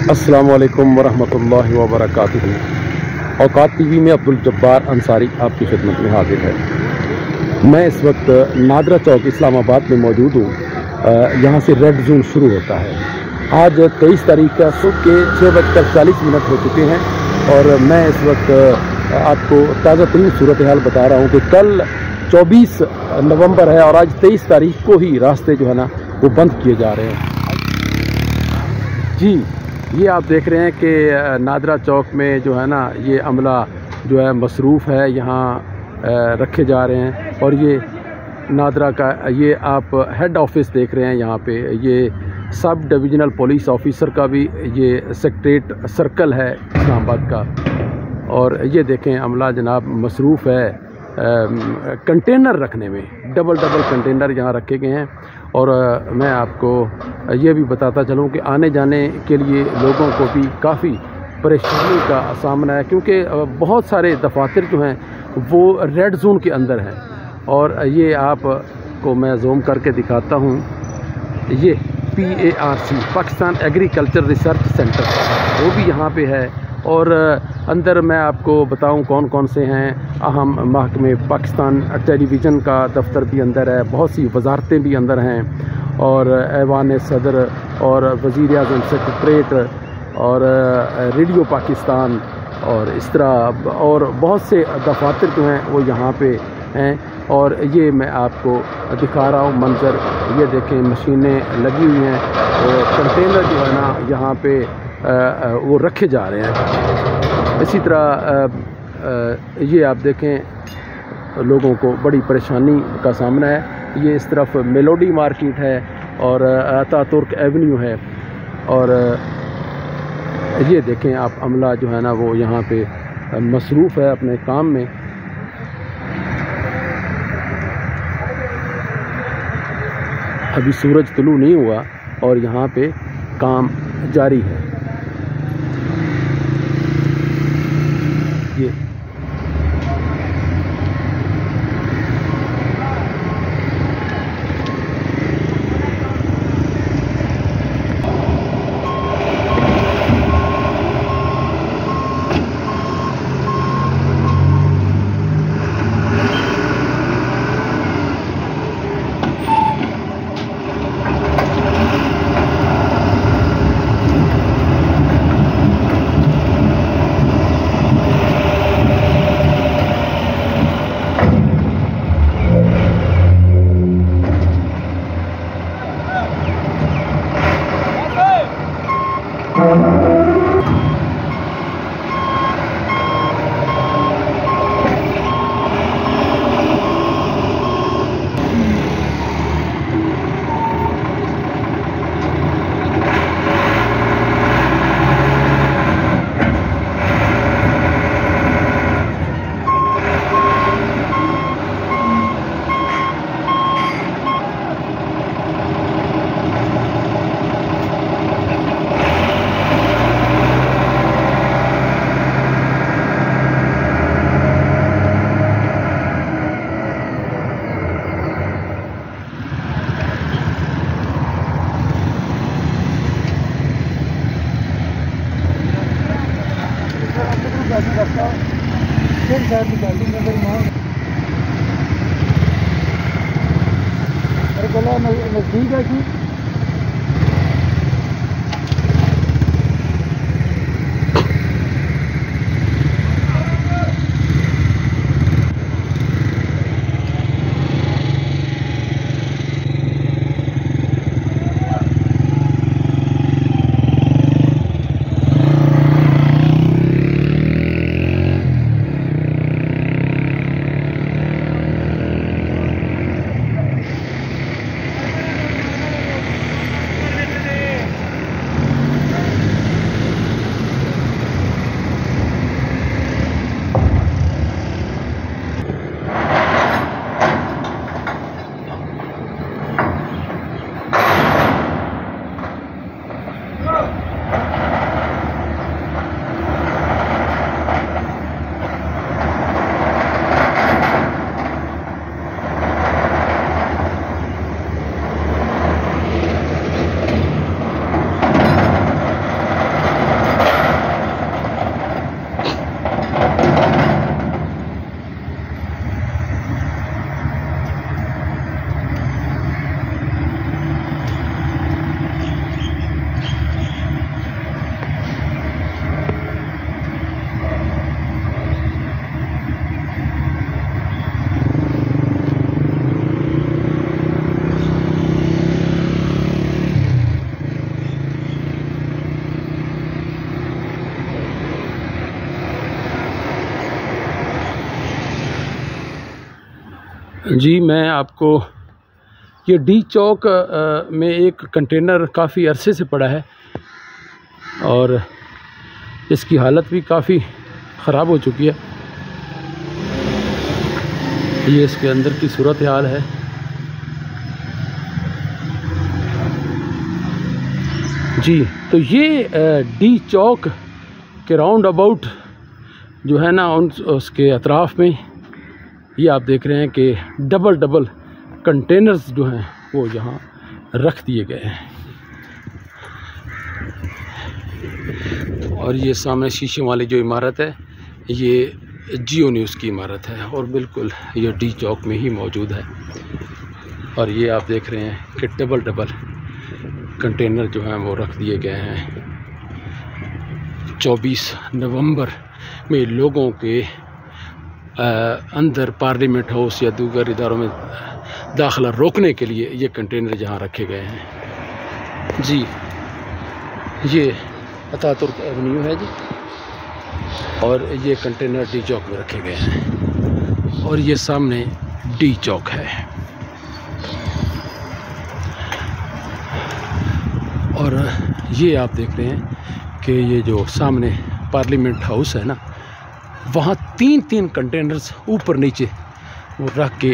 अस्सलाम वालेकुम वरहमतुल्लाहि वबरकातुहू। औकात टीवी में अब्दुल जब्बार अंसारी आपकी खिदमत में हाजिर है। मैं इस वक्त नादरा चौक इस्लामाबाद में मौजूद हूँ। यहाँ से रेड जोन शुरू होता है। आज 23 तारीख का सुबह के 6:40 हो चुके हैं और मैं इस वक्त आपको ताज़ा तरीन सूरत हाल बता रहा हूँ कि कल 24 नवंबर है और आज 23 तारीख को ही रास्ते जो है ना वो बंद किए जा रहे हैं। जी, ये आप देख रहे हैं कि नादरा चौक में जो है ना ये अमला जो है मसरूफ़ है, यहाँ रखे जा रहे हैं। और ये नादरा का ये आप हेड ऑफिस देख रहे हैं, यहाँ पे ये सब डिविजनल पुलिस ऑफिसर का भी ये सेक्रेटरीट सर्कल है इस्लामाबाद का। और ये देखें अमला जनाब मसरूफ़ है कंटेनर रखने में, डबल कंटेनर यहाँ रखे गए हैं। और मैं आपको ये भी बताता चलूँ कि आने जाने के लिए लोगों को भी काफ़ी परेशानी का सामना है, क्योंकि बहुत सारे दफातर जो हैं वो रेड जोन के अंदर हैं। और ये आपको मैं जूम करके दिखाता हूँ, ये PARC Pakistan agriculture research centre वो भी यहाँ पे है। और अंदर मैं आपको बताऊं कौन कौन से हैं अहम महकमे, पाकिस्तान टेलीविज़न का दफ्तर भी अंदर है, बहुत सी वजारतें भी अंदर हैं, और ऐवान सदर और वज़ीर आज़म सेक्रेटरीट और रेडियो पाकिस्तान और इस तरह और बहुत से दफातर जो हैं वो यहाँ पे हैं। और ये मैं आपको दिखा रहा हूँ मंजर, ये देखें मशीनें लगी हुई हैं और कंटेनर जो है ना यहाँ पे वो रखे जा रहे हैं। इसी तरह ये आप देखें लोगों को बड़ी परेशानी का सामना है। ये इस तरफ मेलोडी मार्केट है और अतातुर्क एवेन्यू है। और ये देखें आप अमला जो है ना वो यहाँ पे मसरूफ़ है अपने काम में। अभी सूरज तुलू नहीं हुआ और यहाँ पे काम जारी है। ये नज़दीक है कि जी, मैं आपको ये डी चौक में एक कंटेनर काफ़ी अरसे से पड़ा है और इसकी हालत भी काफ़ी ख़राब हो चुकी है। ये इसके अंदर की सूरत हाल है। जी, तो ये डी चौक के राउंड अबाउट जो है ना, उसके अतराफ़ में ये आप देख रहे हैं कि डबल कंटेनर्स जो हैं वो यहाँ रख दिए गए हैं। और ये सामने शीशे वाली जो इमारत है ये जियो न्यूज़ की इमारत है और बिल्कुल ये डी चौक में ही मौजूद है। और ये आप देख रहे हैं कि डबल कंटेनर जो हैं वो रख दिए गए हैं। 24 नवंबर में लोगों के अंदर पार्लियामेंट हाउस या दूसरे इदारों में दाखिला रोकने के लिए ये कंटेनर जहाँ रखे गए हैं। जी, ये अतातुर्क एवेन्यू है जी, और ये कंटेनर डी चौक में रखे गए हैं और ये सामने डी चौक है। और ये आप देख रहे हैं कि ये जो सामने पार्लियामेंट हाउस है ना, वहाँ तीन कंटेनर्स ऊपर नीचे वो रख के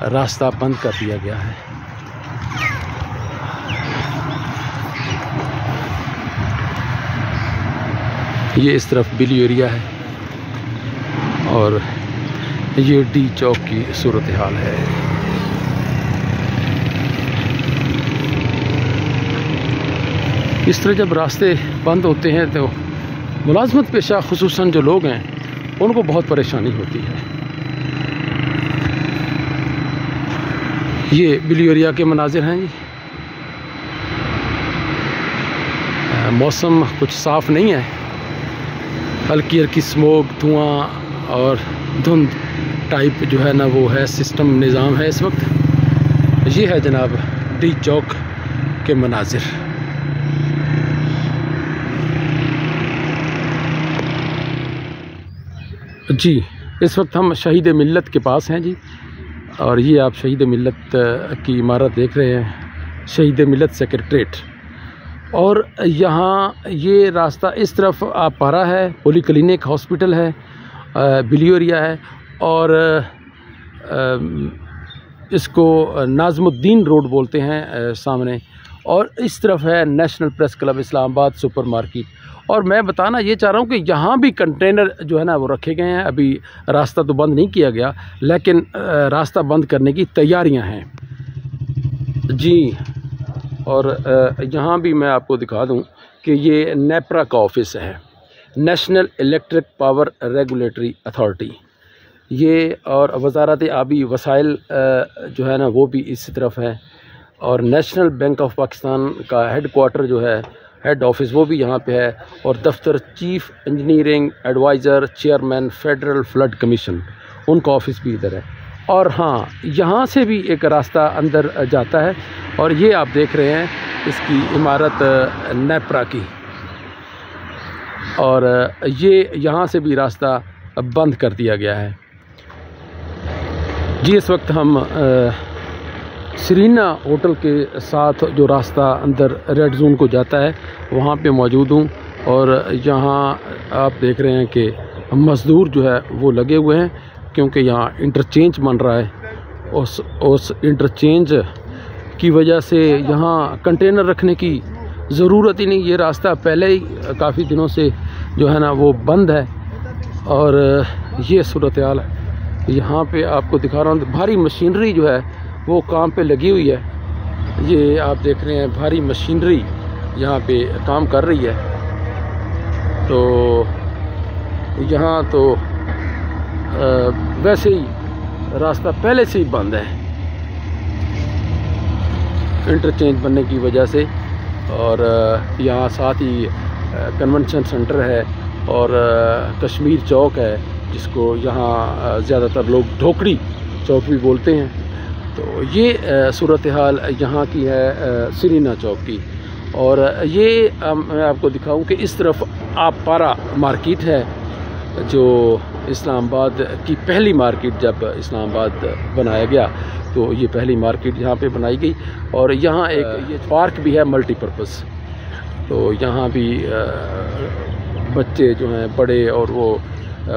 रास्ता बंद कर दिया गया है। ये इस तरफ बिली एरिया है और ये डी चौक की सूरत हाल है। इस तरह जब रास्ते बंद होते हैं तो मुलाजमत पेशा खुसूसन जो लोग हैं उनको बहुत परेशानी होती है। ये बिली एरिया के मनाजिर हैं जी। मौसम कुछ साफ़ नहीं है, हल्की हल्की स्मोक, धुआं और धुंध टाइप जो है ना वो है, सिस्टम निज़ाम है इस वक्त। ये है जनाब डी चौक के मनाजिर। जी, इस वक्त हम शहीद मिल्लत के पास हैं जी, और ये आप शहीद मिल्लत की इमारत देख रहे हैं, शहीद मिल्लत सेक्रेटरीट। और यहाँ ये रास्ता इस तरफ आप पारा है, पोली क्लिनिक हॉस्पिटल है, बिली एरिया है, और इसको नाज़मुद्दीन रोड बोलते हैं सामने, और इस तरफ है national press club Islamabad supermarket. और मैं बताना ये चाह रहा हूँ कि यहाँ भी कंटेनर जो है ना वो रखे गए हैं। अभी रास्ता तो बंद नहीं किया गया, लेकिन रास्ता बंद करने की तैयारियाँ हैं जी। और यहाँ भी मैं आपको दिखा दूँ कि ये नेपरा का ऑफिस है, national electric power regulatory authority ये, और वज़ारत आबी वसाइल जो है ना वो भी इसी तरफ है, और नेशनल बैंक ऑफ पाकिस्तान का हेड क्वार्टर जो है, हेड ऑफिस, वो भी यहाँ पे है, और दफ्तर chief engineering adviser chairman federal flood commission, उनका ऑफिस भी इधर है। और हाँ, यहाँ से भी एक रास्ता अंदर जाता है, और ये आप देख रहे हैं इसकी इमारत नेपरा की, और ये यहाँ से भी रास्ता बंद कर दिया गया है जी। इस वक्त हम सरीना होटल के साथ जो रास्ता अंदर रेड जोन को जाता है वहाँ पे मौजूद हूँ, और यहाँ आप देख रहे हैं कि मज़दूर जो है वो लगे हुए हैं, क्योंकि यहाँ इंटरचेंज बन रहा है। उस इंटरचेंज की वजह से यहाँ कंटेनर रखने की ज़रूरत ही नहीं। ये रास्ता पहले ही काफ़ी दिनों से जो है ना वो बंद है, और ये सूरत हाल यहाँ पे आपको दिखा रहा हूँ। भारी मशीनरी जो है वो काम पे लगी हुई है, ये आप देख रहे हैं भारी मशीनरी यहाँ पे काम कर रही है। तो यहाँ तो वैसे ही रास्ता पहले से ही बंद है इंटरचेंज बनने की वजह से, और यहाँ साथ ही कन्वेंशन सेंटर है और कश्मीर चौक है, जिसको यहाँ ज़्यादातर लोग ढोकड़ी चौक भी बोलते हैं। तो ये सूरत हाल यहाँ की है सरीना चौक की। और ये मैं आपको दिखाऊं कि इस तरफ आप पारा मार्केट है जो इस्लामाबाद की पहली मार्केट जब इस्लामाबाद बनाया गया तो ये पहली मार्केट यहाँ पे बनाई गई। और यहाँ एक ये पार्क भी है मल्टीपर्पज़, तो यहाँ भी बच्चे जो हैं बड़े और वो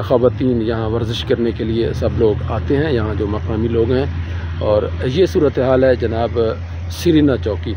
ख़वातीन यहाँ वर्जिश करने के लिए सब लोग आते हैं, यहाँ जो मकामी लोग हैं। और ये सूरत हाल है जनाब सिरीना चौकी।